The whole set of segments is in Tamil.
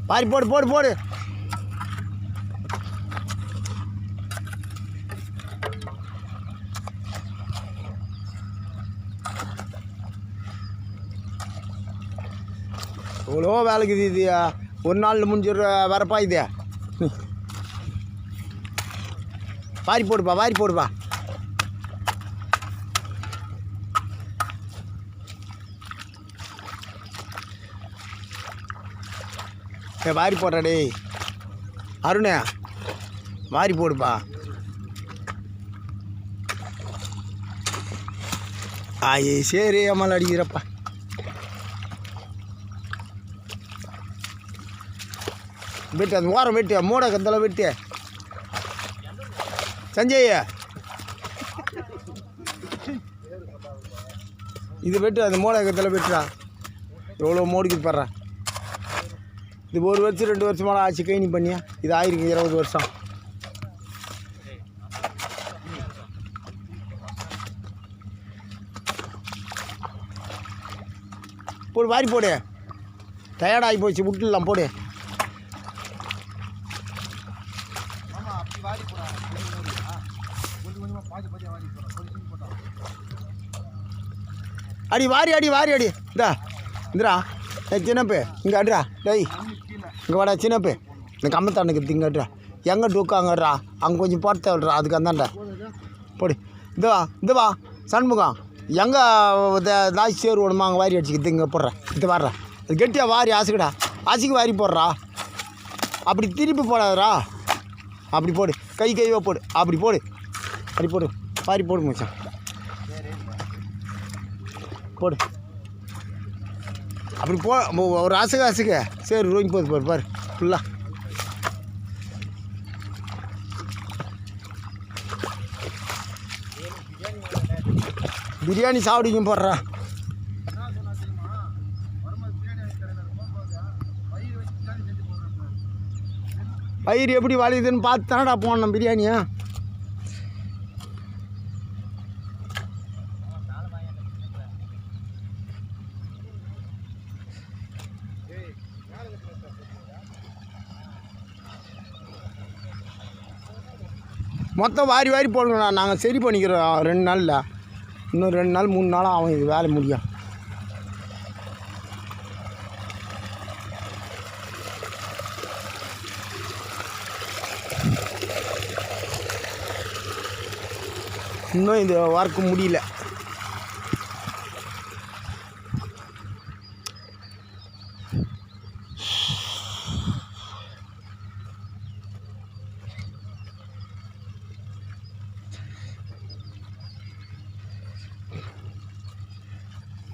வாரி போடு போடு போடு. எவ்வளோ வேலைக்குது இது. ஒரு நாள் முடிஞ்சிடுற வரப்பா இது. வாரி போடுப்பா வாரி போடுப்பா. வாரி போடுறா டேய் அருணே, வாரி போடுப்பா. சரி அம்மாள் அடிக்கிறப்பா. வெட்டு அந்த ஓரம் வெட்டு, மூட கந்தெல்லாம் வெட்டு. சஞ்சய் இது வெட்டு, அந்த மூட கத்தில் வெட்டுறா. எவ்வளோ மூடிக்குது பாடுறா. இது 1 வருஷம் 2 வருஷமான ஆச்சு கைனி பண்ணியா. இது ஆயிருக்கு 20 வருஷம். போடு வாரி போடு. டயர்டாகி போச்சு விட்டுலாம் போடு. அடி வாரி அடி வாரி அடி. இந்தா இந்திரா சின்னப்பு இங்கே அட்ரா. டேய் இங்கே வாடா சின்னப்பு. இந்த கம்மத்தாண்டுக்கு இங்கே அட்ரா. எங்கே டூக்கா அங்கேட்றா. அங்கே கொஞ்சம் போட்டு விட்றா. அதுக்கு அந்தாண்டா போடு. இதுவா சண்முகம் எங்கே தாய் சேரு விடுமா அங்கே வாரி அடிச்சுக்கிது. இங்கே போடுறேன் இது வர்றா. அது கெட்டியாக வாரி ஆசுக்கடா. ஆசிக்கு வாரி போடுறா. அப்படி திருப்பி போடாதரா. அப்படி போடு. கைவா போடு. அப்படி போடு. அப்படி போடு. வாரி போடு மச்சான் போடு. அப்படி போ. ஒரு அசுக சரி ரோங்கி போகுது பாரு பாரு ஃபுல்லாக. பிரியாணி சாப்பிடுங்க போடுறா. பயிர் எப்படி வளையுதுன்னு பார்த்து தானடா போடணும் பிரியாணியா. மொத்தம் வாரி வாரி போடுங்கண்ணா. நாங்கள் சரி பண்ணிக்கிறோம் 2 நாளில். இன்னும் 2 நாள் 3 நாளாக ஆகும் இது வேலை முடியும். இன்னும் இந்த ஒர்க்கு முடியல.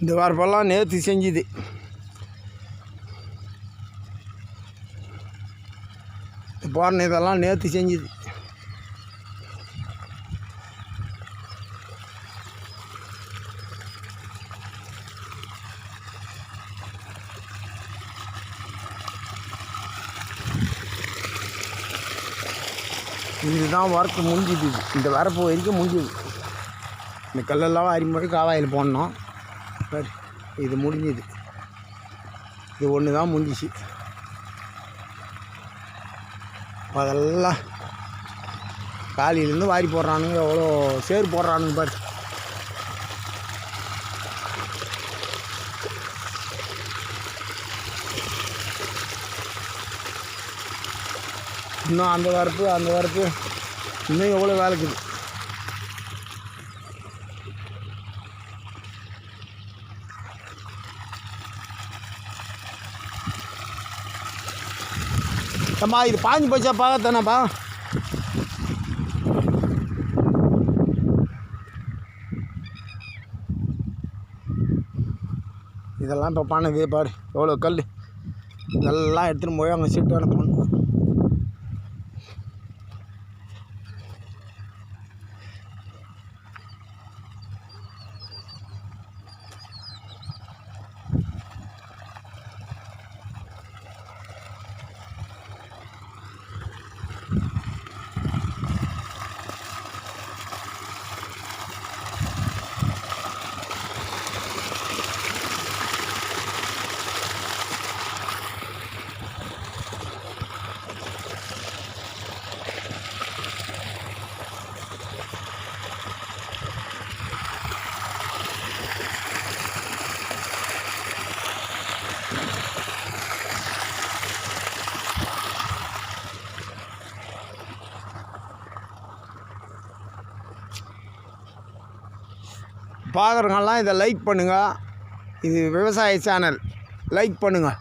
இந்த வாரப்பெல்லாம் நேற்று செஞ்சுது. போன இதெல்லாம் நேற்று செஞ்சுது. இதுதான் ஒர்க்கு முடிஞ்சுது. இந்த வரப்பு வரைக்கும் முடிஞ்சுது. இந்த கல்லெல்லாம் அரிமொழி காவாயில் போடணும். இது முடிஞ்சுது. இது ஒன்று தான் முடிஞ்சிச்சு. அதெல்லாம் காலையிலேருந்து வாரி போடுறானுங்க. எவ்வளோ சேறு போடுறானுங்க பாரு. இன்னும் அந்த வரப்பு இன்னும் எவ்வளோ வேலைக்குது. அம்மா இது பாஞ்சு போச்சாப்பா தானேப்பா. இதெல்லாம் இப்போ பண்ணது பாரு எவ்வளோ கல். இதெல்லாம் எடுத்துகிட்டு போய் அங்கே சீட்டு வேலை பண்ணணும். பார்க்குறவங்கெல்லாம் இதை லைக் பண்ணுங்கள். இது விவசாய சேனல், லைக் பண்ணுங்கள்.